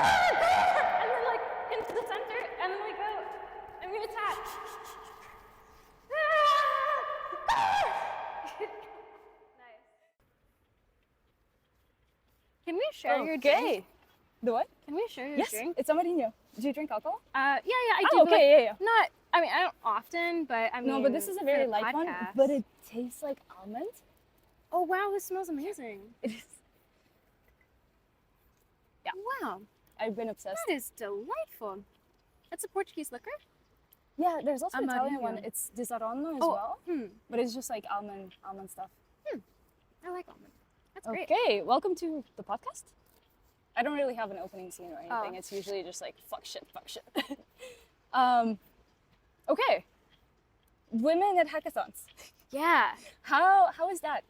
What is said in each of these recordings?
and then like into the center, and then like go, and we attack. Nice. Can we share your drink? Okay. The what? Can we share your Yes, drink? it's amarillo. Do you drink alcohol? Yeah, I do. Oh, but, like, okay, yeah. Not, I mean, I don't often, but I mean. No, but this is a very for light one, podcast. but it tastes like almond. Oh wow, this smells amazing. It is. Yeah. Wow, I've been obsessed. that is delightful. That's a Portuguese liquor? Yeah, there's also an Italian Amarillo. one. It's di Saronno as Oh, well, hmm. but it's just like almond stuff. I like almond. That's great. Okay, welcome to the podcast. I don't really have an opening scene or anything. Oh. It's usually just like fuck shit. Okay, women at hackathons. Yeah. How is that?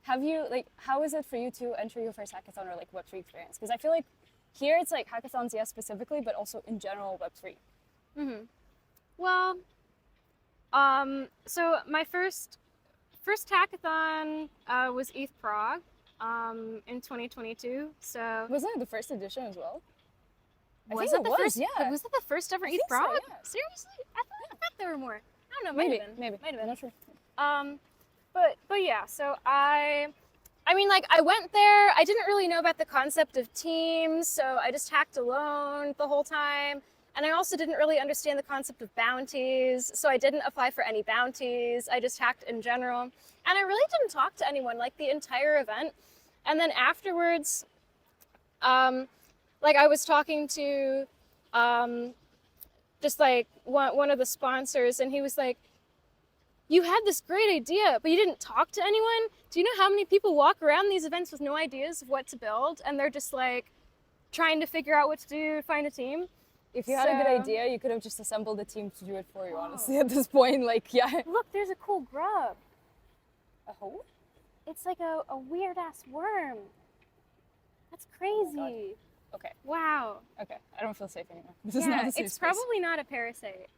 Have you how is it for you to enter your first hackathon or like Web3 experience? Because I feel like here it's like hackathons, yes, specifically, but also in general Web3. Well, so my first hackathon was ETH Prague in 2022. So Wasn't it the first edition as well? was I think it it the was, first? yeah. Was it the first ever ETH think so, Prague? yeah. Seriously? I thought there were more. I don't know. Maybe. Might have been. Not sure. But yeah. So I mean, like I went there. I didn't really know about the concept of teams, so I just hacked alone the whole time. And I also didn't really understand the concept of bounties, so I didn't apply for any bounties. I just hacked in general. And I really didn't talk to anyone like the entire event. And then afterwards, like I was talking to just like one of the sponsors, and he was like, "You had this great idea, but you didn't talk to anyone? Do you know how many people walk around these events with no ideas of what to build? And they're just like trying to figure out what to do to find a team?" If you had a good idea, you could have just assembled a team to do it for you, honestly, at this point. Like, yeah. Look, there's a cool grub. A hole? It's like a weird ass worm. That's crazy. Okay. Wow. Okay. I don't feel safe anymore. This is Yeah, not a safe it's space. probably not a parasite.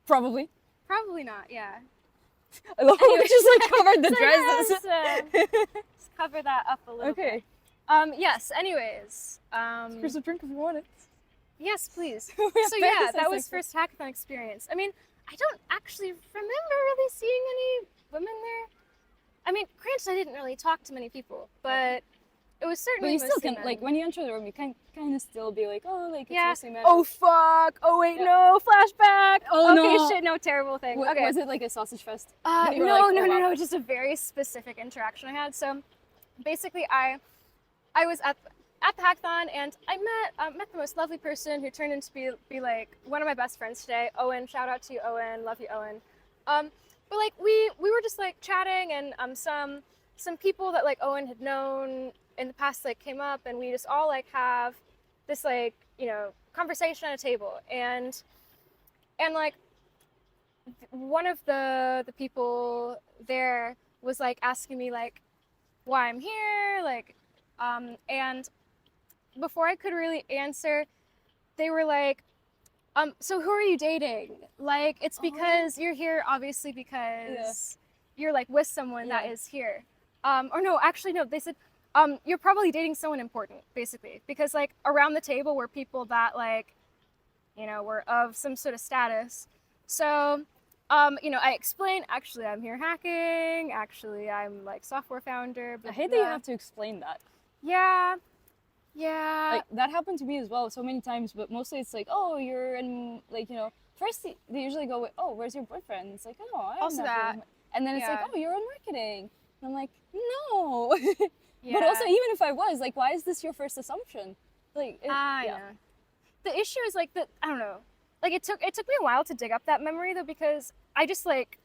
Probably. Probably not, yeah. I love how we just like covered the So dresses. let's cover that up a little Okay. bit. Yes, anyways. Here's a drink if you want it. Yes, please. We have So yeah, parasites that was like first hackathon experience. I mean, I don't actually remember really seeing any women there. I mean, granted, I didn't really talk to many people, but it was But certainly you still mostly can, men. like, when you enter the room, you can kind of still be like, oh, like, it's Yeah. mostly men. Oh fuck! Oh wait, no! Flashback! Oh, okay, no. shit, no, terrible thing. Okay. Was it like a sausage fest? No, You were like, no, oh, no, wow. no, just a very specific interaction I had. So basically I was at the hackathon, and I met the most lovely person who turned into be like one of my best friends today, Owen. Shout out to you, Owen. Love you, Owen. But like we were just like chatting, and some people that like Owen had known in the past like came up, and we just all like have this like, you know, conversation at a table, and like one of the people there was like asking me like why I'm here, like and before I could really answer, they were like, so who are you dating? Like, it's because you're here obviously because you're like with someone that is here. Or no, actually no, they said you're probably dating someone important, basically, because like around the table were people that like, you know, were of some sort of status. So you know, I explained, actually I'm here hacking, actually I'm like software founder, blah, I hate blah. that you have to explain that. Yeah. Like, that happened to me as well so many times, but mostly it's like, oh, you're in, like, you know, first they usually go with, oh, where's your boyfriend? It's like, oh, I'm Also not that. really- And then it's like, Yeah. oh, you're in marketing. And I'm like, no. But Yeah. also, even if I was, like, why is this your first assumption? Like, Yeah. The issue is like that, I don't know. Like it took me a while to dig up that memory though, because I just like,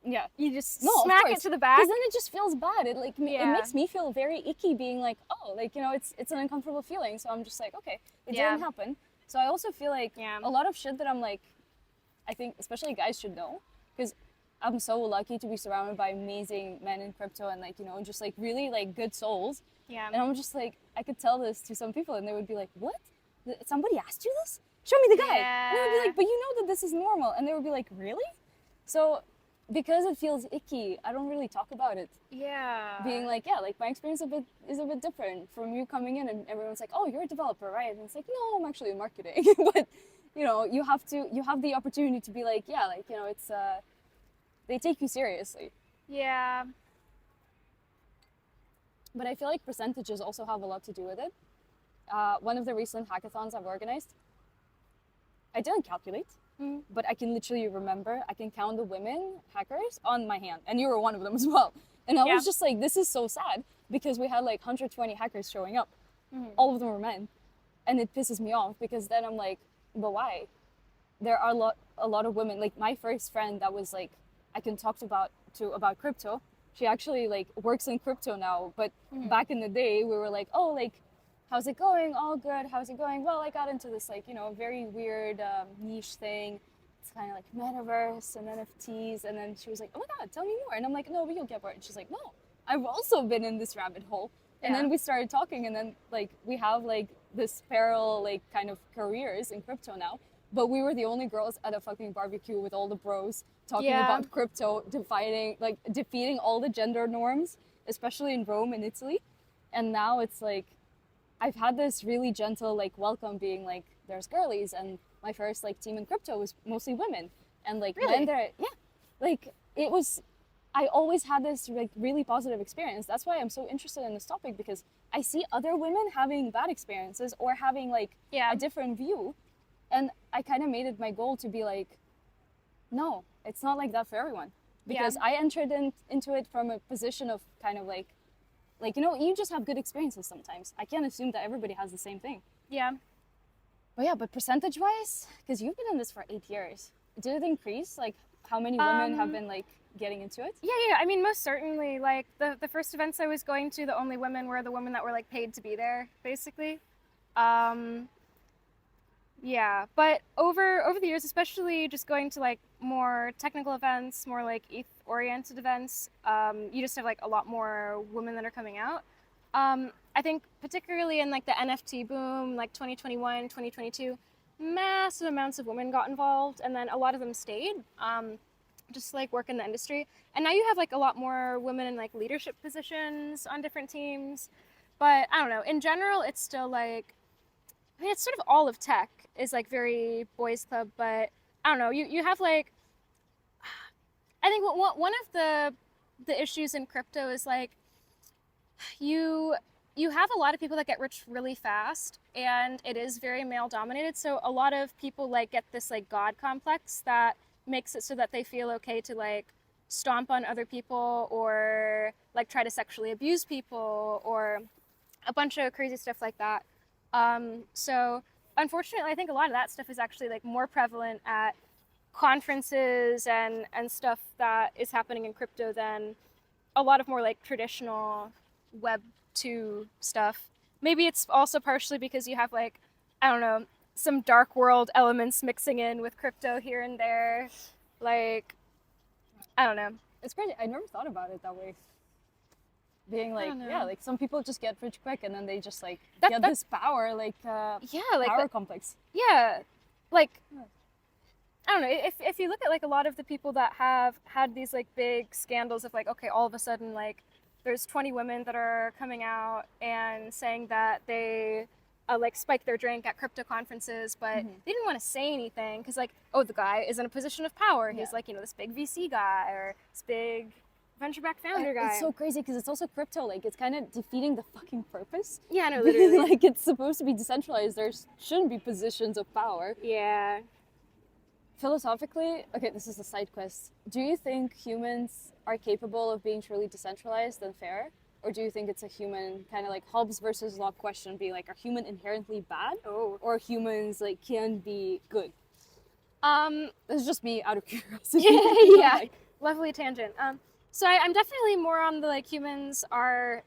yeah. you just No, of smack it course. to the back. Because then it just feels bad. It like it Yeah. makes me feel very icky being like, oh, like, you know, it's an uncomfortable feeling. So I'm just like, okay, it didn't happen. So I also feel like a lot of shit that I'm like, I think especially guys should know, because I'm so lucky to be surrounded by amazing men in crypto and like, you know, just like really like good souls. Yeah. And I'm just like, I could tell this to some people and they would be like, what? Somebody asked you this? Show me the guy. And I would be like, but you know that this is normal. And they would be like, really? So because it feels icky, I don't really talk about it. Yeah. Being like, yeah, like my experience is a bit different from you coming in and everyone's like, oh, you're a developer, right? And it's like, no, I'm actually in marketing. But you know, you have the opportunity to be like, yeah, like, you know, it's they take you seriously. Yeah. But I feel like percentages also have a lot to do with it. One of the recent hackathons I've organized, I didn't calculate, but I can literally remember, I can count the women hackers on my hand, and you were one of them as well. And I was just like, this is so sad, because we had like 120 hackers showing up. All of them were men. And it pisses me off, because then I'm like, but why? There are a lot of women. Like my first friend that was like, I can talk about crypto. She actually like works in crypto now, but back in the day we were like, oh, like, how's it going? All good. How's it going? Well, I got into this like, you know, very weird niche thing. It's kind of like metaverse and NFTs. And then she was like, oh my God, tell me more. And I'm like, no, but you'll get bored. And she's like, no, I've also been in this rabbit hole. And then we started talking, and then like we have like this parallel like kind of careers in crypto now. But we were the only girls at a fucking barbecue with all the bros talking about crypto, defeating all the gender norms, especially in Rome and Italy. And now it's like, I've had this really gentle like welcome, being like, there's girlies, and my first like team in crypto was mostly women. And like really? men there, like it was, I always had this like really positive experience. That's why I'm so interested in this topic, because I see other women having bad experiences or having like a different view. And I kind of made it my goal to be like, no, it's not like that for everyone. Because I entered into it from a position of kind of like, you know, you just have good experiences sometimes. I can't assume that everybody has the same thing. Yeah. But yeah, but percentage-wise, because you've been in this for 8 years, did it increase? Like, how many women have been like getting into it? Yeah. I mean, most certainly. Like the first events I was going to, the only women were the women that were like paid to be there, basically. Yeah, but over the years, especially just going to like more technical events, more like ETH-oriented events, you just have like a lot more women that are coming out. I think particularly in like the NFT boom, like 2021, 2022, massive amounts of women got involved, and then a lot of them stayed, just like work in the industry. And now you have like a lot more women in like leadership positions on different teams. But I don't know, in general, it's still like, I mean, it's sort of all of tech is like very boys club, but I don't know, you have like, I think one of the issues in crypto is like, you have a lot of people that get rich really fast, and it is very male dominated. So a lot of people like get this like God complex that makes it so that they feel okay to like stomp on other people or like try to sexually abuse people or a bunch of crazy stuff like that. So unfortunately, I think a lot of that stuff is actually like more prevalent at conferences and stuff that is happening in crypto than a lot of more like traditional Web 2 stuff. Maybe it's also partially because you have like, I don't know, some dark world elements mixing in with crypto here and there. Like, I don't know. It's crazy. I never thought about it that way. Being like, yeah, like some people just get rich quick, and then they just like get this power, like power complex. Yeah, like I don't know. If you look at like a lot of the people that have had these like big scandals of like, okay, all of a sudden like there's 20 women that are coming out and saying that they like spiked their drink at crypto conferences, but they didn't want to say anything because like, oh, the guy is in a position of power. He's like, you know, this big VC guy or this big venture-backed founder guy. It's so crazy because it's also crypto. Like, it's kind of defeating the fucking purpose. Yeah, no, literally. Like, it's supposed to be decentralized. There shouldn't be positions of power. Yeah. Philosophically, okay, this is a side quest. Do you think humans are capable of being truly decentralized and fair? Or do you think it's a human kind of like Hobbes versus Locke question, being like, are humans inherently bad? Oh. Or humans like can be good? This is just me out of curiosity. Yeah. Like, lovely tangent. So I'm definitely more on the like humans are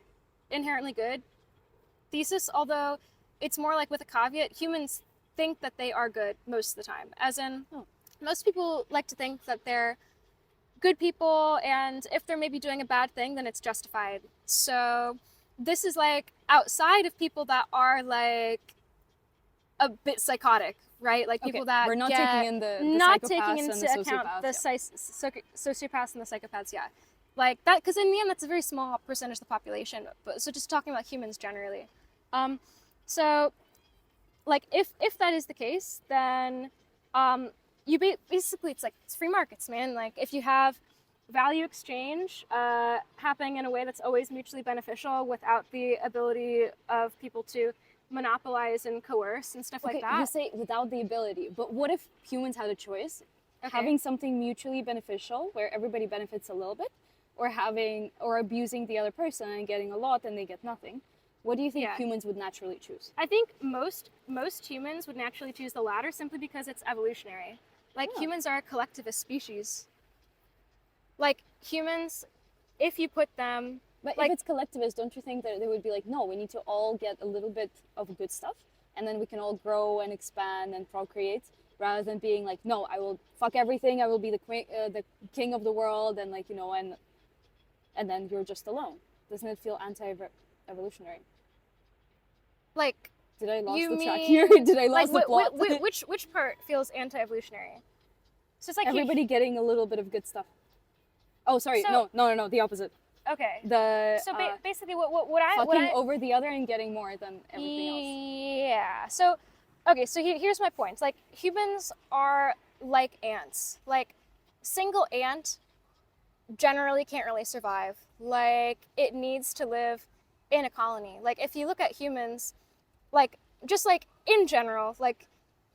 inherently good thesis, although it's more like with a caveat. Humans think that they are good most of the time, as in most people like to think that they're good people, and if they're maybe doing a bad thing, then it's justified. So this is like outside of people that are like a bit psychotic, right? Like people that we're not taking in the not psychopaths taking and into the account sociopaths. the sociopaths and the psychopaths, yeah. Like that, because in the end, that's a very small percentage of the population. But so just talking about humans generally. So like if that is the case, then you basically, it's free markets, man. Like if you have value exchange happening in a way that's always mutually beneficial without the ability of people to monopolize and coerce and stuff like that. You say without the ability, but what if humans had a choice? Having something mutually beneficial where everybody benefits a little bit, or abusing the other person and getting a lot and they get nothing. What do you think humans would naturally choose? I think most humans would naturally choose the latter, simply because it's evolutionary. Like humans are a collectivist species. Like humans, if you put them... But like, if it's collectivist, don't you think that they would be like, no, we need to all get a little bit of good stuff and then we can all grow and expand and procreate, rather than being like, no, I will fuck everything, I will be the king of the world, and like, you know, and then you're just alone. Doesn't it feel anti-evolutionary? Like, did I lose the track here? Did I lose the plot? Which part feels anti-evolutionary? So it's like everybody getting a little bit of good stuff. Oh, sorry, no, the opposite. Okay. Basically, what I over the other and getting more than everything else. Yeah. So, okay. So here's my point. Like humans are like ants. Like single ant generally can't really survive. Like it needs to live in a colony. Like if you look at humans, like just like in general, like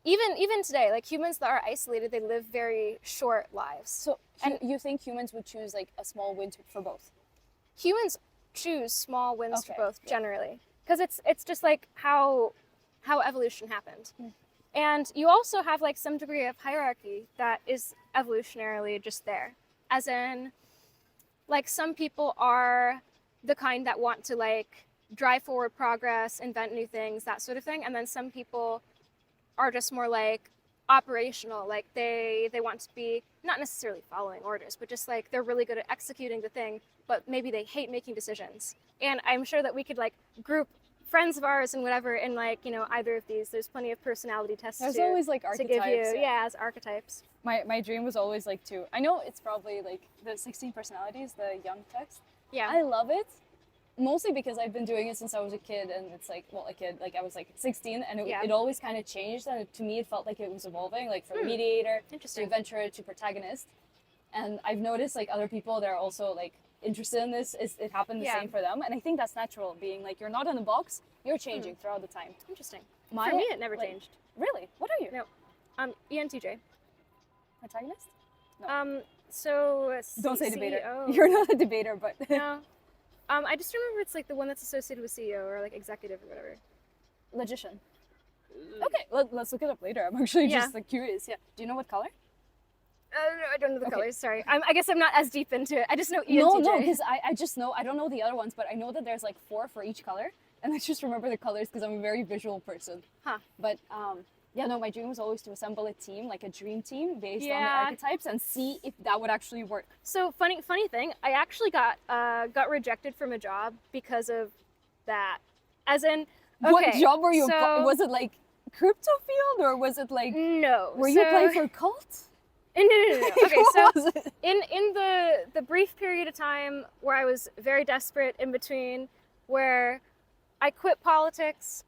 even today, like humans that are isolated, they live very short lives. So you think humans would choose like a small win for both? Humans choose small wins for both generally, because it's just like how evolution happened. And you also have like some degree of hierarchy that is evolutionarily just there, as in like some people are the kind that want to like drive forward progress, invent new things, that sort of thing, and then some people are just more like operational, like they want to be not necessarily following orders, but just like they're really good at executing the thing, but maybe they hate making decisions. And I'm sure that we could like group friends of ours and whatever in like, you know, either of these. There's plenty of personality tests. There's always like archetypes. To give you, as archetypes. My dream was always like to, I know it's probably like the 16 personalities, the young text. Yeah. I love it. Mostly because I've been doing it since I was a kid, and it's like, well, a kid, like I was like 16, and it always kind of changed, and to me it felt like it was evolving, like from mediator to adventurer to protagonist. And I've noticed like other people, they're also like interested in this, it happened the same for them, and I think that's natural, being like you're not in a box, you're changing throughout the time. Interesting. For me, it never changed. Really? What are you? No, ENTJ. Protagonist? No. So don't say debater. CEO. You're not a debater, but no. I just remember it's like the one that's associated with CEO or like executive or whatever. Logician. Okay, let's look it up later. I'm actually just like curious. Yeah. Do you know what color? No, I don't know the colors. Sorry. I guess I'm not as deep into it. I just know ENTJ. No, because I just know, I don't know the other ones, but I know that there's like 4 for each color, and I just remember the colors because I'm a very visual person. Huh. But my dream was always to assemble a team, like a dream team based on the archetypes, and see if that would actually work. So funny thing, I actually got rejected from a job because of that. As in, what job were you? Was it like crypto field, or was it like? No. Were you applying for a cult? No. Okay, so in the brief period of time where I was very desperate in between, where I quit politics,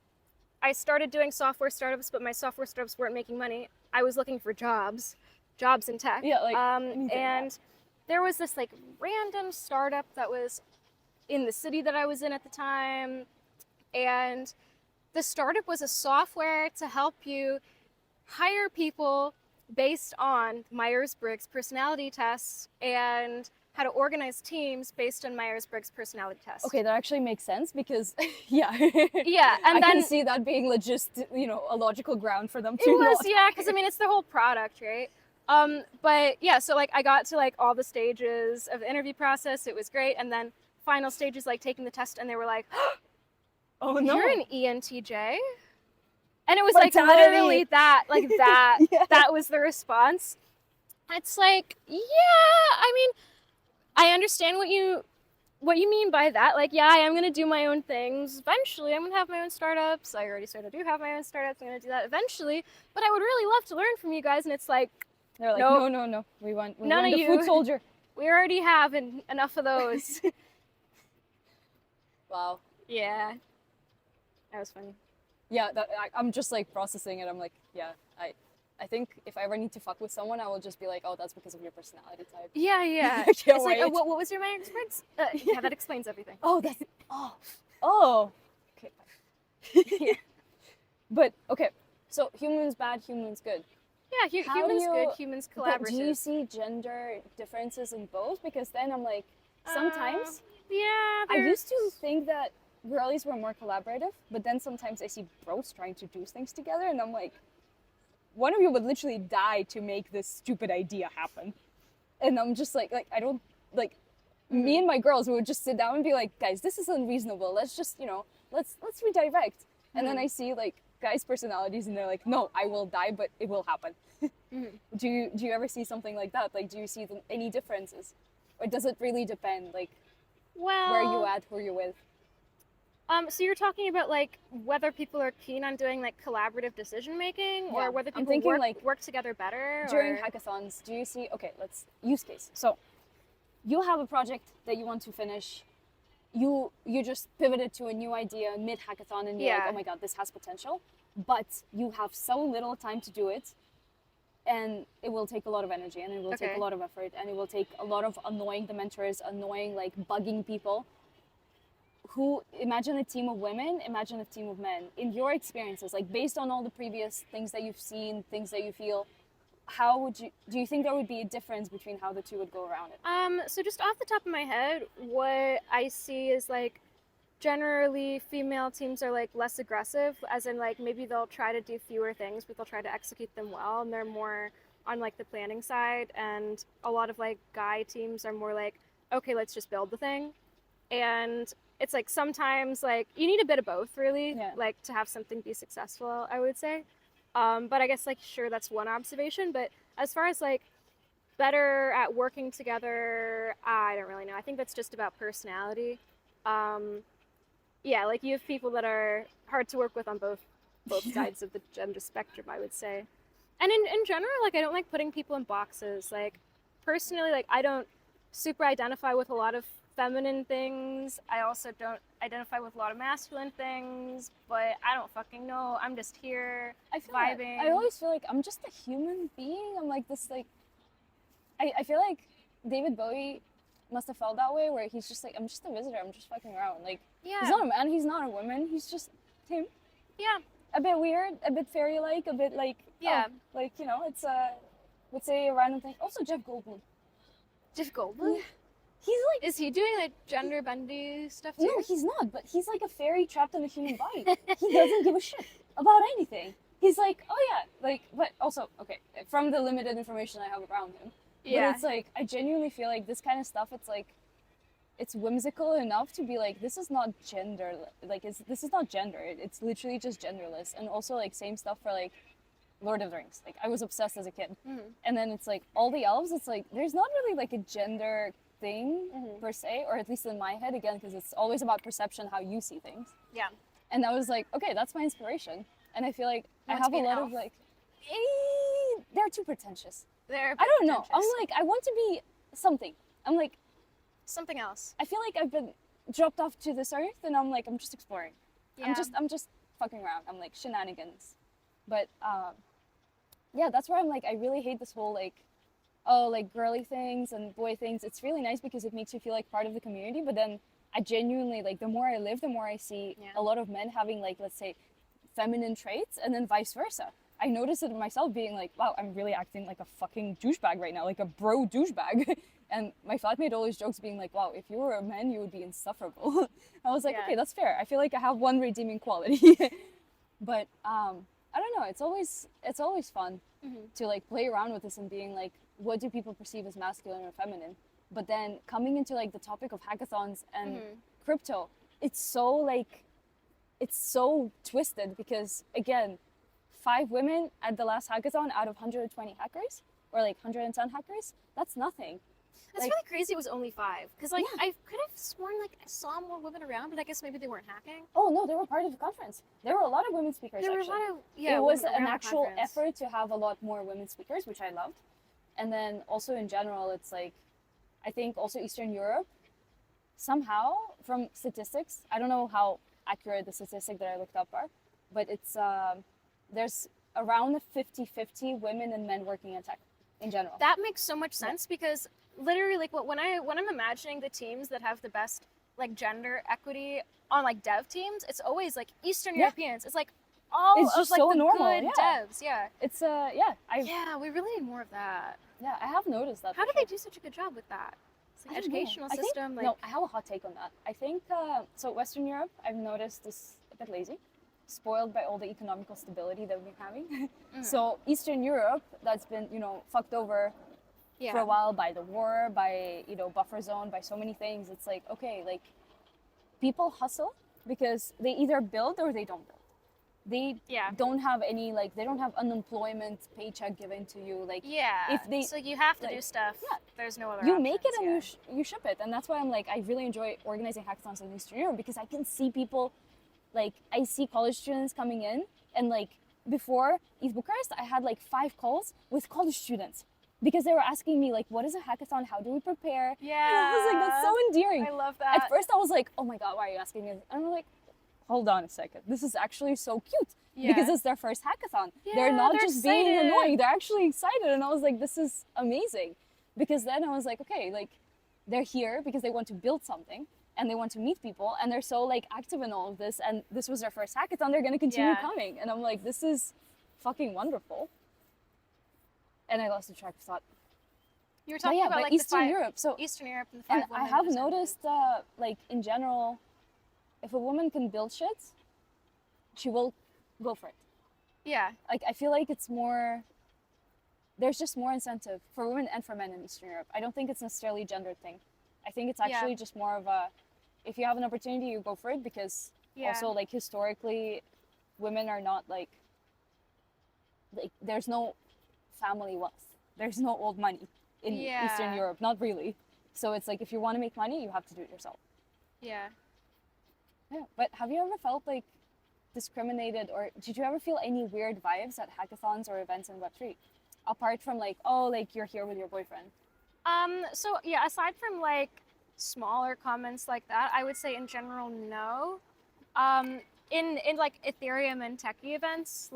I started doing software startups, but my software startups weren't making money. I was looking for jobs in tech. Yeah, like and there was this like random startup that was in the city that I was in at the time, and the startup was a software to help you hire people based on Myers-Briggs personality tests and how to organize teams based on Myers-Briggs personality tests. Okay, that actually makes sense because, and I can see that being a logical ground for them to. It was, because I mean, it's the whole product, right? But yeah, so like I got to like all the stages of the interview process. It was great, and then final stages, like taking the test, and they were like, "Oh no, you're an ENTJ." And it was like literally that, that was the response. It's like, I mean, I understand what you What you mean by that? Like, yeah, I am gonna do my own things. Eventually, I'm gonna have my own startups. I already sort of do have my own startups. I'm gonna do that eventually. But I would really love to learn from you guys. And it's like, they're like, nope, no. We want none of the you. food soldier. We already have enough of those. Wow. Yeah, that was funny. Yeah, I'm just like processing it. I'm like, yeah, I think if I ever need to fuck with someone, I will just be like, oh, that's because of your personality type. Yeah. I can't It's wait. like, what was your Myers-Briggs? Yeah, that explains everything. Oh, that's oh. Okay. Yeah. But okay, so humans bad, humans good. Yeah, humans good, humans collaborative. But do you see gender differences in both? Because then I'm like, sometimes. Yeah. I used to think that girlies were more collaborative, but then sometimes I see bros trying to do things together, and I'm like, one of you would literally die to make this stupid idea happen. And I'm just like I don't, like, me and my girls would just sit down and be like, guys, this is unreasonable. Let's just, let's redirect. And then I see like guys' personalities and they're like, no, I will die, but it will happen. Do you ever see something like that? Like, do you see any differences? Or does it really depend, like, where you at, who you're with? So you're talking about like whether people are keen on doing like collaborative decision making, or whether people work together better during hackathons. Do you see? Okay, let's use case. So you have a project that you want to finish. You just pivoted to a new idea mid hackathon, and you're like, oh my god, this has potential. But you have so little time to do it, and it will take a lot of energy, and it will take a lot of effort, and it will take a lot of annoying the mentors, annoying like bugging people. Imagine a team of women, imagine a team of men. In your experiences, like based on all the previous things that you've seen, things that you feel, do you think there would be a difference between how the two would go around it? So just off the top of my head, what I see is like generally female teams are like less aggressive, as in like maybe they'll try to do fewer things, but they'll try to execute them well, and they're more on like the planning side. And a lot of like guy teams are more like, okay, let's just build the thing. And it's like sometimes like you need a bit of both, really, like to have something be successful, I would say. But I guess like sure, that's one observation. But as far as like better at working together, I don't really know. I think that's just about personality. Yeah, like you have people that are hard to work with on both sides of the gender spectrum, I would say. And in general, like I don't like putting people in boxes. Like personally, like I don't super identify with a lot of feminine things. I also don't identify with a lot of masculine things, but I don't fucking know. I'm just here vibing. I always feel like I'm just a human being. I'm like this, like, I feel like David Bowie must have felt that way, where he's just like, I'm just a visitor, I'm just fucking around. Like, he's not a man, he's not a woman, he's just him. Yeah. A bit weird, a bit fairy-like, a bit like, like, it's let's say a random thing. Also Jeff Goldblum. Jeff Goldblum? Yeah. He's like... Is he doing like gender bendy stuff too? No, he's not, but he's like a fairy trapped in a human body. He doesn't give a shit about anything. He's like, oh yeah, like, but also, okay, from the limited information I have around him. But it's like, I genuinely feel like this kind of stuff, it's like, it's whimsical enough to be like, this is not gender, like, this is not gender, it's literally just genderless. And also like same stuff for like Lord of the Rings. Like I was obsessed as a kid. And then it's like all the elves, it's like, there's not really like a gender thing per se, or at least in my head, again, because it's always about perception, how you see things. Yeah. And I was like, okay, that's my inspiration. And I feel like I have a lot of like, they're too pretentious. I don't know. I'm like, I want to be something. I'm like something else. I feel like I've been dropped off to this earth, and I'm like, I'm just exploring. I'm just fucking around. I'm like shenanigans. But yeah, that's where I'm like, I really hate this whole like, oh, like girly things and boy things. It's really nice because it makes you feel like part of the community. But then I genuinely, like, the more I live, the more I see a lot of men having like, let's say, feminine traits, and then vice versa. I noticed it in myself, being like, wow, I'm really acting like a fucking douchebag right now, like a bro douchebag. And my flatmate always jokes, being like, wow, if you were a man, you would be insufferable. I was like, okay, that's fair. I feel like I have one redeeming quality. But I don't know, it's always fun to like play around with this and being like, what do people perceive as masculine or feminine? But then coming into like the topic of hackathons and crypto, it's so twisted, because again, 5 women at the last hackathon out of 120 hackers, or like 110 hackers, that's nothing. That's like, really crazy. It was only 5 because like I could have sworn like I saw more women around, but I guess maybe they weren't hacking. Oh no, they were part of the conference. There were a lot of women speakers. There were actually. a lot of It was an actual effort to have a lot more women speakers, which I loved. And then also in general, it's like, I think also Eastern Europe, somehow from statistics, I don't know how accurate the statistic that I looked up are, but it's there's around 50-50 women and men working in tech in general. That makes so much sense because literally like when I'm imagining the teams that have the best like gender equity on like dev teams, it's always like Eastern Europeans. It's like all it's of just like so the normal. good devs. Yeah. It's we really need more of that. Yeah, I have noticed that. How do they do such a good job with that? It's like educational system. No, I have a hot take on that. I think so. Western Europe, I've noticed, is a bit lazy, spoiled by all the economical stability that we're having. So Eastern Europe, that's been fucked over for a while by the war, by buffer zone, by so many things. It's like okay, like people hustle because they either build or they don't build. They don't have any they don't have unemployment paycheck given to you if they so you have to do stuff. There's no other you options, make it and you ship it, and that's why I'm like I really enjoy organizing hackathons in Eastern Europe because I can see people I see college students coming in, and before Eve Bucharest I had 5 calls with college students because they were asking me what is a hackathon, how do we prepare, and I was like that's so endearing. I love that. At first I was like, oh my god, why are you asking me? And I'm like, hold on a second, this is actually so cute because it's their first hackathon. They're not just excited. being annoying, they're actually excited, and I was like this is amazing because then I was like okay, they're here because they want to build something and they want to meet people and they're so active in all of this, and this was their first hackathon, they're going to continue coming, and I'm like this is fucking wonderful. And I lost the track of thought. You were talking about Eastern Europe, so Eastern Europe and the 5 and women I have noticed in general, if a woman can build shit, she will go for it. Yeah. I feel like it's more, there's just more incentive for women and for men in Eastern Europe. I don't think it's necessarily a gendered thing. I think it's actually just more of a, if you have an opportunity, you go for it because also historically, women are not there's no family wealth. There's no old money in Eastern Europe, not really. So it's if you want to make money, you have to do it yourself. Yeah. Yeah, but have you ever felt discriminated, or did you ever feel any weird vibes at hackathons or events in Web3? Apart from you're here with your boyfriend. So yeah, aside from smaller comments like that, I would say in general, no. In Ethereum and techie events,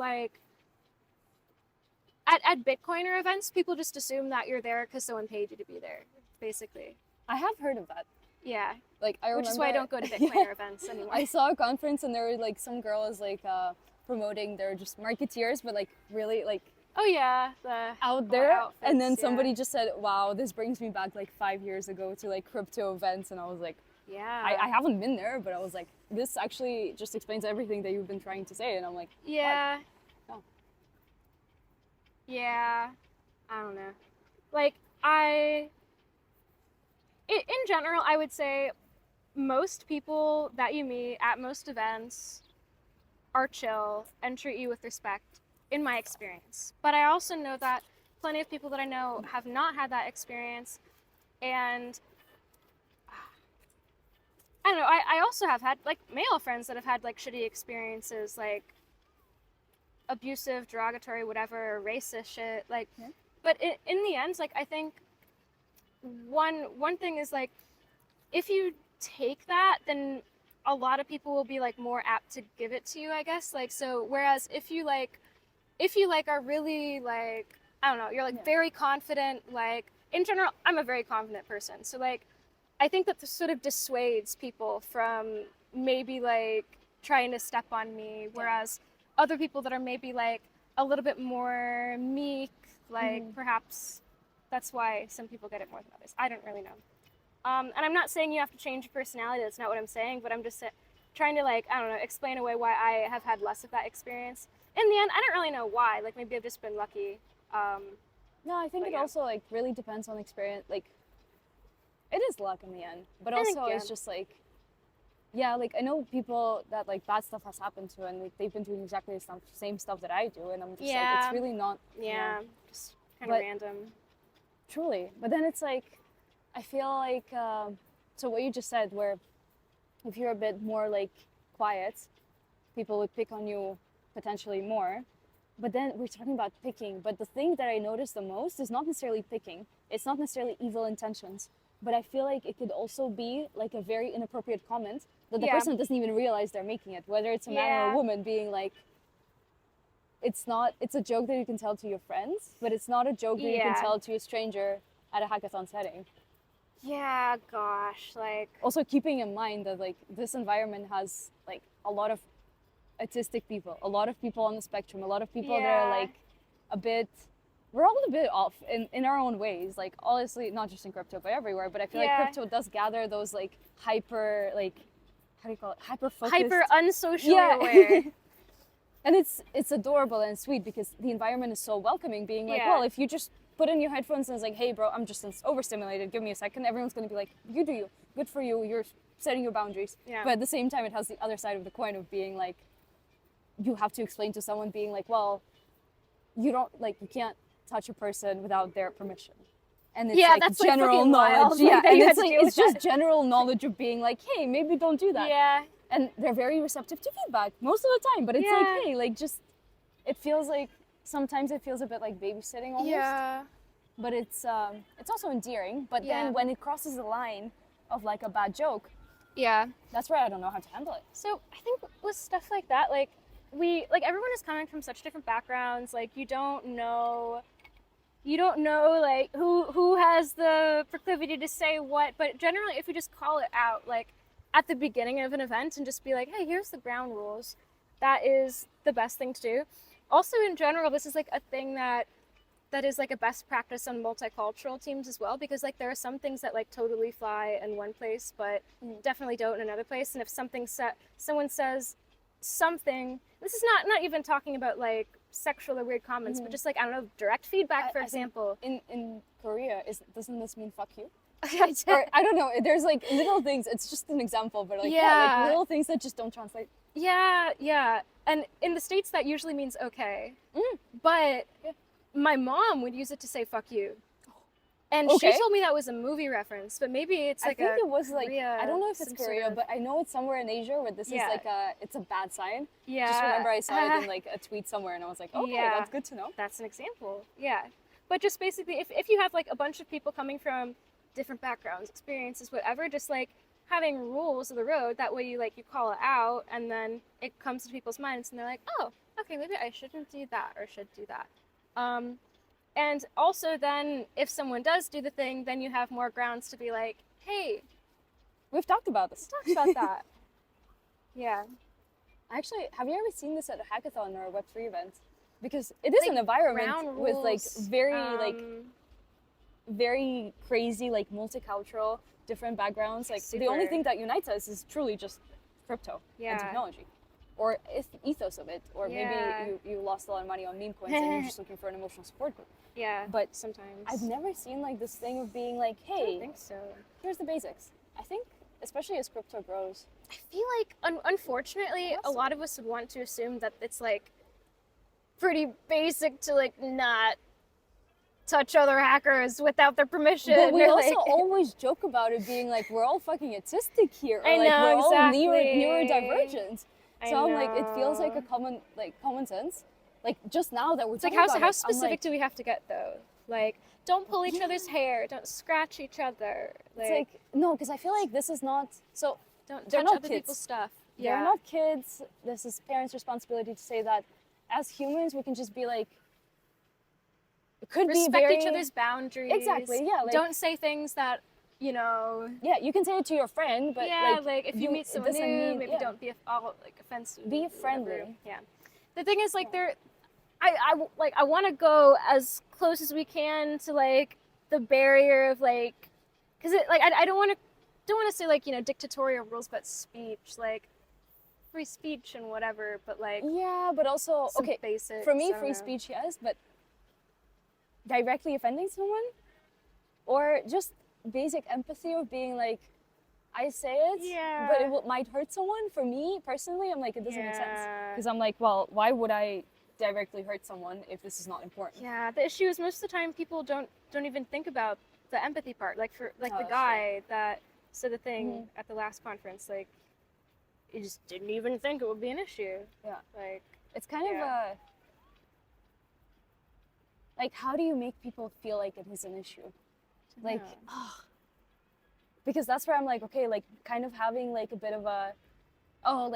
at Bitcoiner events, people just assume that you're there because someone paid you to be there, basically. I have heard of that. Yeah. I remember, which is why I don't go to Bitcoiner events anymore. I saw a conference and there were some girls promoting, they're just marketeers, but really oh yeah, the out there outfits, and then somebody just said, wow, this brings me back 5 years ago to crypto events, and I was like, I haven't been there, but I was like, this actually just explains everything that you've been trying to say, and I'm like, yeah. what? Oh. Yeah, I don't know. In general, I would say most people that you meet at most events are chill and treat you with respect, in my experience. But I also know that plenty of people that I know have not had that experience, and I don't know, I also have had male friends that have had shitty experiences, abusive, derogatory, whatever, racist shit, but in the end, I think one thing is if you take that, then a lot of people will be more apt to give it to you, I guess. So whereas if you are really I don't know, you're very confident, in general, I'm a very confident person, so I think that this sort of dissuades people from maybe trying to step on me, whereas other people that are maybe a little bit more meek, perhaps that's why some people get it more than others. I don't really know. And I'm not saying you have to change your personality. That's not what I'm saying. But I'm just trying to I don't know, explain away why I have had less of that experience. In the end, I don't really know why. Maybe I've just been lucky. No, I think it also really depends on experience. It is luck in the end, but also it's just I know people that bad stuff has happened to, and they've been doing exactly the same stuff that I do, and I'm just it's really not. Just kind of random. Truly, but then it's I feel like, so what you just said, where if you're a bit more like quiet, people would pick on you potentially more. But then we're talking about picking. But the thing that I notice the most is not necessarily picking. It's not necessarily evil intentions. But I feel like it could also be like a very inappropriate comment that the person doesn't even realize they're making it. Whether it's a man or a woman being like, it's a joke that you can tell to your friends, but it's not a joke that you can tell to a stranger at a hackathon setting. Yeah, gosh, like... Also keeping in mind that like this environment has like a lot of autistic people, a lot of people on the spectrum, a lot of people that are like we're all a bit off in our own ways, like honestly, not just in crypto, but everywhere. But I feel like crypto does gather those like hyper, like, how do you call it? Hyper focused. Hyper unsocially aware. And it's adorable and sweet because the environment is so welcoming, being like, well, if you just put in your headphones and it's like, hey bro, I'm just overstimulated, give me a second, everyone's gonna be like, you do you, good for you, you're setting your boundaries. But at the same time, it has the other side of the coin of being like, you have to explain to someone being like, well, you can't touch a person without their permission. And it's like that's general like knowledge. Wild. Like, And it's just general knowledge of being like, hey, maybe don't do that. And they're very receptive to feedback most of the time. But it's like, hey, like just, it feels like, sometimes it feels a bit like babysitting almost. But it's also endearing. But then when it crosses the line of like a bad joke, that's where I don't know how to handle it. So I think with stuff like that, like everyone is coming from such different backgrounds. Like you don't know like who has the proclivity to say what. But generally, if you just call it out, like at the beginning of an event and just be like, hey, here's the ground rules, that is the best thing to do. Also, in general, this is like a thing that is like a best practice on multicultural teams as well, because like there are some things that like totally fly in one place but definitely don't in another place. And if someone says something, this is not even talking about like sexual or weird comments, but just like, I don't know, direct feedback, for example. In Korea, doesn't this mean fuck you? Or, I don't know, there's like little things, it's just an example, but like, like little things that just don't translate. And in the States that usually means okay. But my mom would use it to say fuck you. And she told me that was a movie reference, but maybe it's like it was like, I don't know if it's Korea, but I know it's somewhere in Asia where this is like it's a bad sign. Just remember I saw it in like a tweet somewhere and I was like, okay, that's good to know. That's an example. But just basically, if you have like a bunch of people coming from different backgrounds, experiences, whatever, just like having rules of the road, that way you call it out and then it comes to people's minds and they're like, oh, okay, maybe I shouldn't do that or should do that. And also then if someone does do the thing, then you have more grounds to be like, hey, we've talked about this. That. Actually, have you ever seen this at a hackathon or a Web3 event? Because it is an environment with like very crazy, like multicultural, different backgrounds. Like the only thing that unites us is truly just crypto and technology. Or ethos of it, or maybe you lost a lot of money on meme coins and you're just looking for an emotional support group. But sometimes I've never seen like this thing of being like, hey, I don't think so. Here's the basics. I think, especially as crypto grows, I feel like unfortunately a lot of us would want to assume that it's like pretty basic to like not touch other hackers without their permission. But we also always joke about it being like, we're all fucking autistic here, or like we're all neurodivergent. So I'm like, it feels like a common sense. Like just now that we're talking about how specific do we have to get though? Like, don't pull each other's hair, don't scratch each other. It's like, no, because I feel like this is not, so don't they're touch not other kids. people's stuff. They're not kids. This is parents' responsibility to say that as humans, we can just be like, it could respect be each other's boundaries. Exactly, yeah. Like, don't say things that, you know. Yeah, you can say it to your friend, but like if you meet someone new, maybe don't be all like offensive. Be friendly. Whatever. Yeah. The thing is, like, I want to go as close as we can to like the barrier of like, because it like I don't want to say like, you know, dictatorial rules about speech, like free speech and whatever, but like but also okay, basics, for me free speech, yes, but directly offending someone or just basic empathy of being like, I say it, but it might hurt someone. For me personally, I'm like, it doesn't make sense, because I'm like, well, why would I directly hurt someone if this is not important? The issue is most of the time people don't even think about the empathy part, like for like the Oh, guy that said the thing at the last conference, like he just didn't even think it would be an issue. Yeah. Like It's kind of a, like, how do you make people feel like it is an issue? Like, because that's where I'm like, okay, like kind of having like a bit of a, how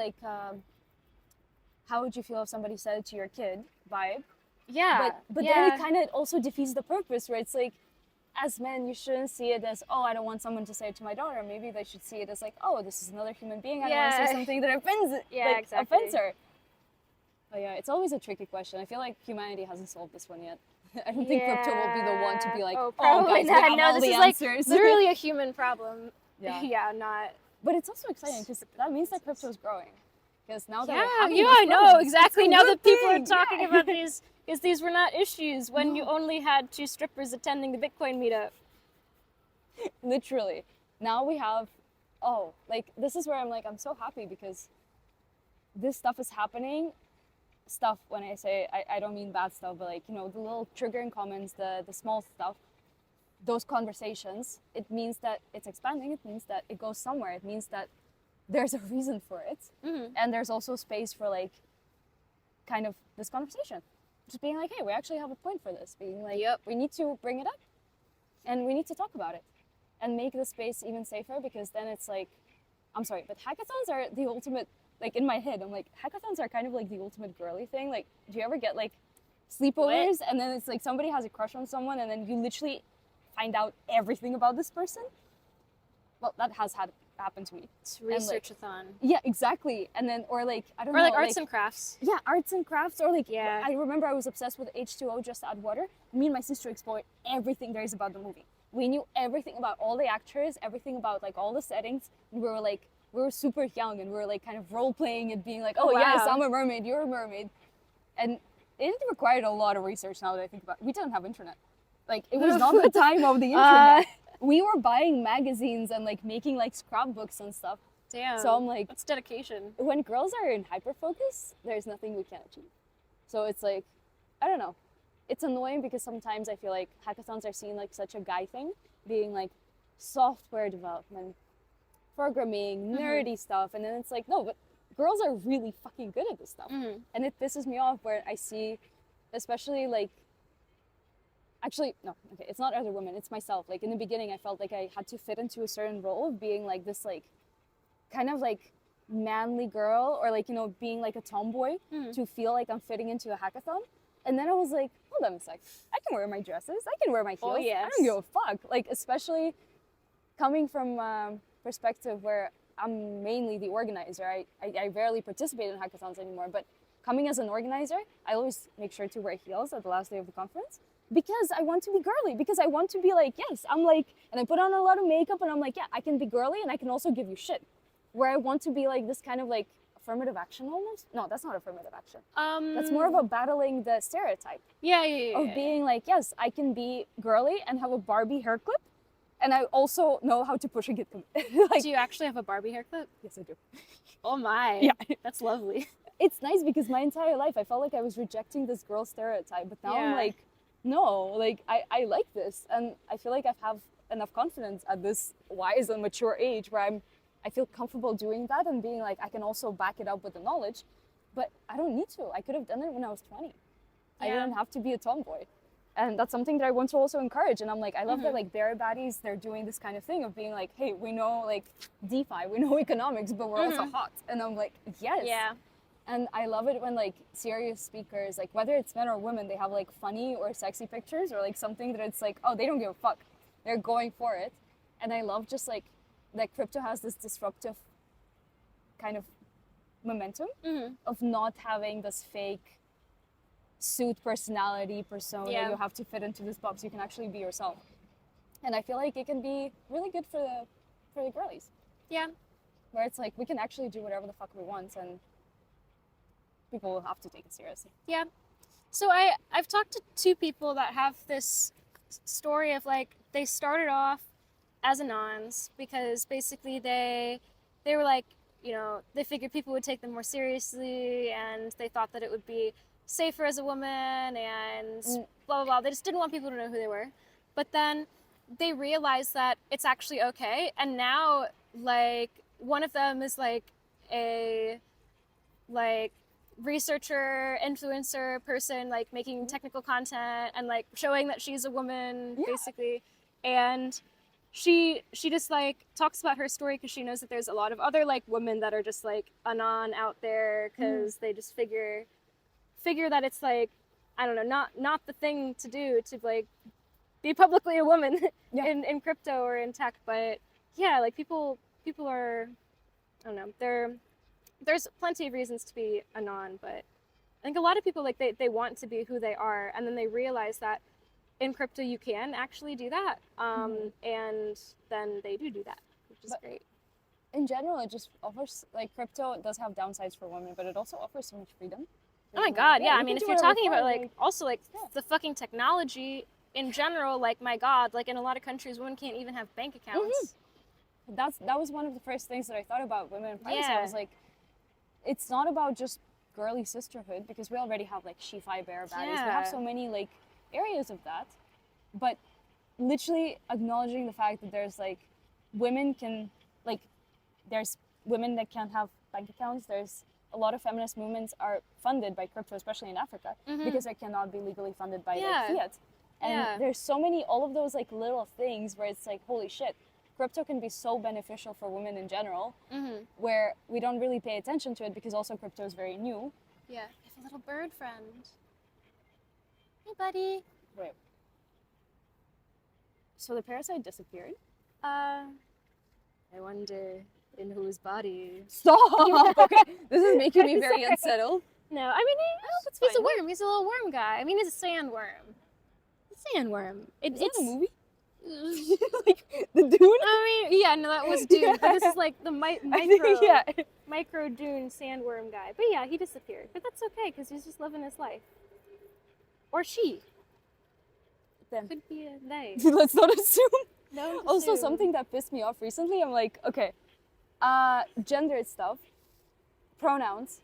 would you feel if somebody said it to your kid vibe? yeah. But then it kind of also defeats the purpose, right? It's like, as men, you shouldn't see it as, oh, I don't want someone to say it to my daughter. Maybe they should see it as like, oh, this is another human being. I don't want to say something that offends her. But yeah, it's always a tricky question. I feel like humanity hasn't solved this one yet. I don't think crypto will be the one to be like, probably guys, not. we have all the answers. Like literally a human problem. Yeah. Not. But it's also exciting because that means that crypto is growing. Because now that I know exactly. Now that people are talking about these, because these were not issues when you only had 2 strippers attending the Bitcoin meetup. Literally. Now we have, this is where I'm like, I'm so happy because this stuff is happening. Stuff, when I say, I don't mean bad stuff, but like, the little triggering comments, the small stuff, those conversations, it means that it's expanding. It means that it goes somewhere. It means that there's a reason for it. And there's also space for like, kind of this conversation. Just being like, hey, we actually have a point for this. Being like, we need to bring it up and we need to talk about it and make the space even safer, because then it's like, I'm sorry, but hackathons are the ultimate, like in my head, I'm like, hackathons are kind of like the ultimate girly thing. Like, do you ever get like sleepovers and then it's like somebody has a crush on someone and then you literally find out everything about this person? Well, that has happened to me. It's research-a-thon. Yeah, exactly. And then, or like, I don't know. Or like arts and crafts. Yeah, arts and crafts. Or like, I remember I was obsessed with H2O, Just Add Water. Me and my sister explored everything there is about the movie. We knew everything about all the actors, everything about like all the settings. And we were super young and we were like kind of role-playing and being like, yes, I'm a mermaid, you're a mermaid. And it required a lot of research now that I think about it. We didn't have internet. Like, it was not the time of the internet. We were buying magazines and like making like scrapbooks and stuff. Damn. So I'm like, that's dedication. When girls are in hyper-focus, there's nothing we can't achieve. So it's like, I don't know. It's annoying because sometimes I feel like hackathons are seen like such a guy thing, being like software development, programming, nerdy stuff. And then it's like, no, but girls are really fucking good at this stuff. And it pisses me off where I see, especially like, actually, no, okay, it's not other women, it's myself. Like in the beginning, I felt like I had to fit into a certain role of being like this, like, kind of like manly girl, or like, being like a tomboy to feel like I'm fitting into a hackathon. And then I was like, hold on a sec, I can wear my dresses, I can wear my heels, I don't give a fuck. Like, especially coming from perspective where I'm mainly the organizer. I rarely participate in hackathons anymore, but coming as an organizer, I always make sure to wear heels at the last day of the conference because I want to be girly, because I want to be like, yes, I'm like, and I put on a lot of makeup and I'm like, yeah, I can be girly and I can also give you shit. Where I want to be like this kind of like affirmative action almost. No, that's not affirmative action. That's more of a battling the stereotype. Of being like, yes, I can be girly and have a Barbie hair clip. And I also know how to push a git commit. Like, do you actually have a Barbie hair clip? Yes, I do. Oh my. Yeah. That's lovely. It's nice because my entire life I felt like I was rejecting this girl stereotype. But now I'm like, no, like I like this. And I feel like I have enough confidence at this wise and mature age where I feel comfortable doing that and being like, I can also back it up with the knowledge. But I don't need to. I could have done it when I was 20. I didn't have to be a tomboy. And that's something that I want to also encourage. And I'm like, I love that like Bear Baddies, they're doing this kind of thing of being like, hey, we know like DeFi, we know economics, but we're also hot. And I'm like, yes. Yeah. And I love it when like serious speakers, like whether it's men or women, they have like funny or sexy pictures or like something that it's like, oh, they don't give a fuck. They're going for it. And I love just like that crypto has this disruptive kind of momentum of not having this fake suit personality persona. You have to fit into this box. You can actually be yourself. And I feel like it can be really good for the girlies. Yeah. Where it's like we can actually do whatever the fuck we want and people will have to take it seriously. Yeah. So I've talked to 2 people that have this story of like they started off as anons because basically they were like, they figured people would take them more seriously and they thought that it would be safer as a woman and blah, blah, blah. They just didn't want people to know who they were. But then they realize that it's actually okay. And now, like, one of them is like a like researcher, influencer person, like making technical content and like showing that she's a woman, basically. And she just like talks about her story because she knows that there's a lot of other like women that are just like anon out there because they just figure that it's like, I don't know, not the thing to do to like be publicly a woman in crypto or in tech. But yeah, like people are, I don't know, there's plenty of reasons to be anon, but I think a lot of people like they want to be who they are, and then they realize that in crypto you can actually do that, and then they do that, which is great. In general, it just offers, like, crypto does have downsides for women, but it also offers so much freedom. Oh my god, yeah. I mean, if you're talking about like also like the fucking technology in general, like, my god, like in a lot of countries women can't even have bank accounts. That was one of the first things that I thought about women in privacy. I was like, it's not about just girly sisterhood, because we already have like Shi-Fi Bear baddies. We have so many like areas of that, but literally acknowledging the fact that there's like women can, like, there's women that can't have bank accounts. There's a lot of feminist movements are funded by crypto, especially in Africa, because they cannot be legally funded by like fiat. And there's so many, all of those like little things where it's like, holy shit, crypto can be so beneficial for women in general, where we don't really pay attention to it because also crypto is very new. Yeah, I have a little bird friend. Hey, buddy. Wait. So the parasite disappeared? I wonder in whose body. Stop! Okay, this is making me very unsettled. No, I mean, he's a worm. He's a little worm guy. I mean, he's a sandworm. Sandworm. Is that a movie? Like the Dune? I mean, yeah, no, that was Dune. But this is like the micro Dune sandworm guy. But yeah, he disappeared. But that's okay because he's just living his life. Or she. Them. Could be a they. Let's not assume. Don't also, assume. something that pissed me off recently, I'm like, okay, gendered stuff, pronouns.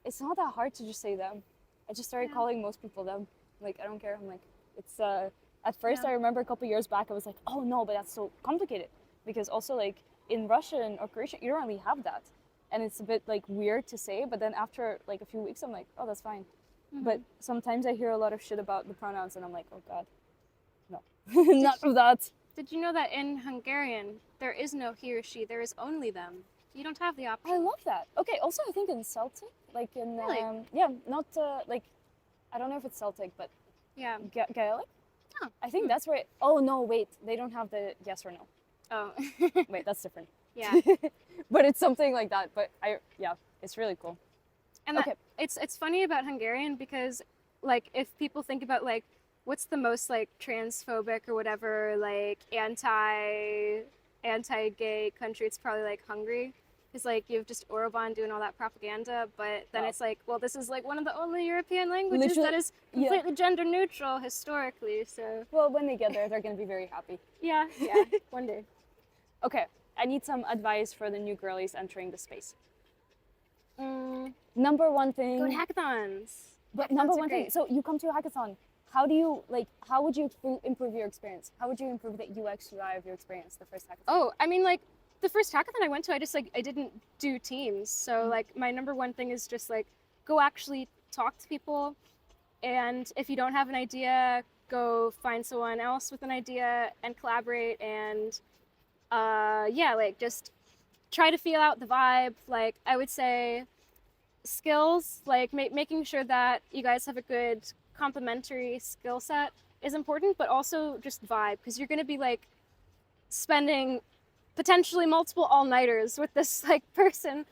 It's not that hard to just say them. I just started calling most people them. Like, I don't care. I'm like, it's at first I remember a couple years back I was like, oh no, but that's so complicated, because also like in Russian or Croatian you don't really have that, and it's a bit like weird to say. But then after like a few weeks I'm like, oh, that's fine. But sometimes I hear a lot of shit about the pronouns and I'm like, oh god, no. Not of that. Did you know that in Hungarian there is no he or she, there is only them? You don't have the option. I love that. Okay, also I think in Celtic, like in not like, I don't know if it's Celtic, but Gaelic. Oh. I think that's where oh no, wait, they don't have the yes or no. Oh. Wait, that's different. Yeah. But it's something like that. But it's really cool. And it's funny about Hungarian because, like, if people think about like what's the most like transphobic or whatever, like anti-gay country, it's probably like Hungary. Because like you have just Orban doing all that propaganda, but then it's like, well, this is like one of the only European languages that is completely gender neutral historically. So well, when they get there, they're gonna be very happy. Yeah, one day. Okay, I need some advice for the new girlies entering the space. Number one thing. Go to hackathons. But number one thing. So you come to a hackathon. How do you how would you improve your experience? How would you improve the UX UI of your experience the first hackathon? Oh, I mean, like, the first hackathon I went to, I didn't do teams. So like my number one thing is just like go actually talk to people, and if you don't have an idea, go find someone else with an idea and collaborate, and like just try to feel out the vibe. Like I would say skills, like making sure that you guys have a good complementary skill set is important, but also just vibe, because you're going to be like spending potentially multiple all-nighters with this like person,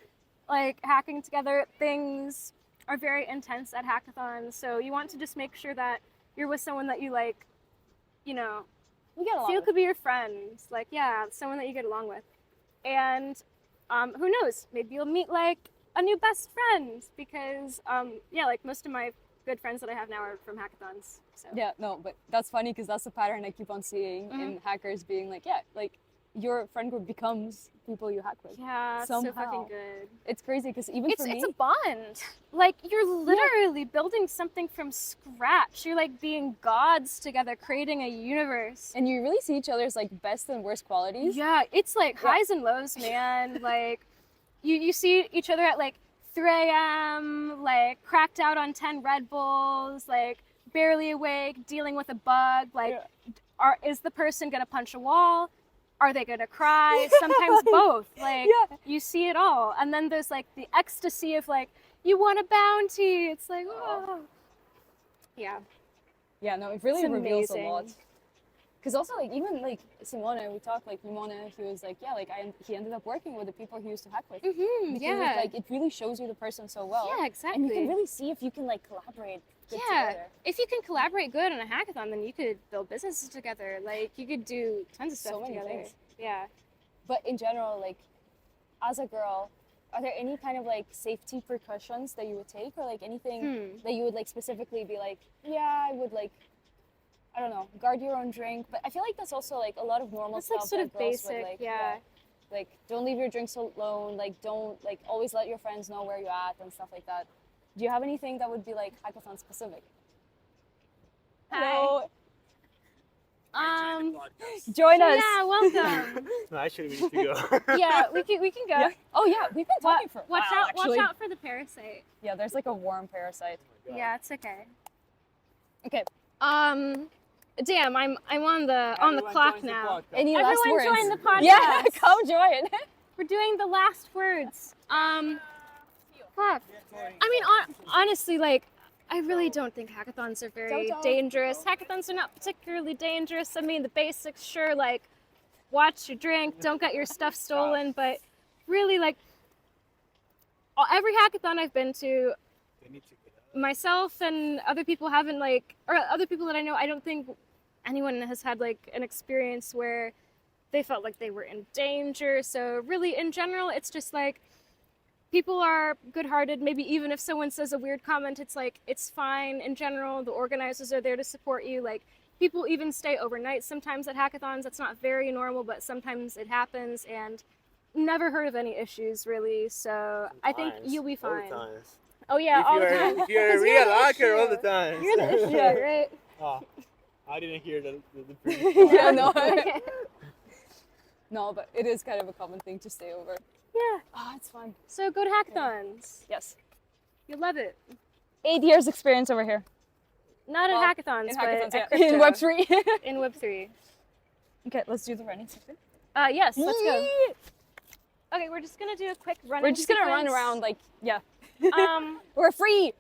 like hacking together. Things are very intense at hackathons, so you want to just make sure that you're with someone that you like, you know, you get along feel with. Could be your friends, like someone that you get along with. And who knows, maybe you'll meet like a new best friend, because like most of my good friends that I have now are from hackathons. So. Yeah, no, but that's funny because that's the pattern I keep on seeing in hackers being like, your friend group becomes people you hack with. Yeah, it's so fucking good. It's crazy because even for me, it's a bond. Like you're literally building something from scratch. You're like being gods together, creating a universe. And you really see each other's like best and worst qualities. Yeah, it's like highs and lows, man. Like you see each other at like 3 a.m., like cracked out on 10 Red Bulls, like barely awake, dealing with a bug. Like, is the person gonna punch a wall? Are they gonna cry? Sometimes both. Like, you see it all. And then there's like the ecstasy of like, you won a bounty. It's like, oh. Yeah. Yeah, no, it really reveals a lot. Because also, like, even, like, Simone, we talked, like, Simone, he was like, yeah, like, he ended up working with the people he used to hack with. Mm-hmm, because like, it really shows you the person so well. Yeah, exactly. And you can really see if you can, like, collaborate good together. If you can collaborate good on a hackathon, then you could build businesses together. Like, you could do tons of stuff together. So many things. Yeah. But in general, like, as a girl, are there any kind of, like, safety precautions that you would take? Or, like, anything that you would, like, specifically be like, yeah, I would, like, I don't know, guard your own drink, but I feel like that's also like a lot of normal stuff. That's like sort of basic, would, like, like don't leave your drinks alone, like don't like always let your friends know where you're at and stuff like that. Do you have anything that would be like hackathon specific? Hi. Join us. Yeah, welcome. No, actually, we need to go. Yeah, we can go. Yeah. Oh yeah, we've been talking for a while. Watch out for the parasite. Yeah, there's like a warm parasite. Oh yeah, it's okay. Okay. Damn, I'm on the clock now. Any last words? Everyone join the podcast. Yeah, come join. We're doing the last words. Fuck. I mean, honestly, like, I really don't think hackathons are very dangerous. Hackathons are not particularly dangerous. I mean, the basics, sure, like, watch your drink, don't get your stuff stolen, but really, like, every hackathon I've been to, myself and other people haven't, like, or other people that I know, I don't think anyone has had, like, an experience where they felt like they were in danger. So really, in general, it's just, like, people are good-hearted. Maybe even if someone says a weird comment, it's, like, it's fine. In general, the organizers are there to support you. Like, people even stay overnight sometimes at hackathons. That's not very normal, but sometimes it happens, and never heard of any issues, really. So I think you'll be fine. Oh yeah, all the time. If you're a real hacker all the time. You're the issue, right? Oh, I didn't hear the previous Yeah, no. No, but it is kind of a common thing to stay over. Yeah. Oh, it's fun. So go to hackathons. Yes. You'll love it. 8 years experience over here. Not at hackathons, in but hackathons, at in Web3. In Web3. Okay, let's do the running section. Yes, let's go. Okay, we're just gonna do a quick running We're just gonna run around like, we're free!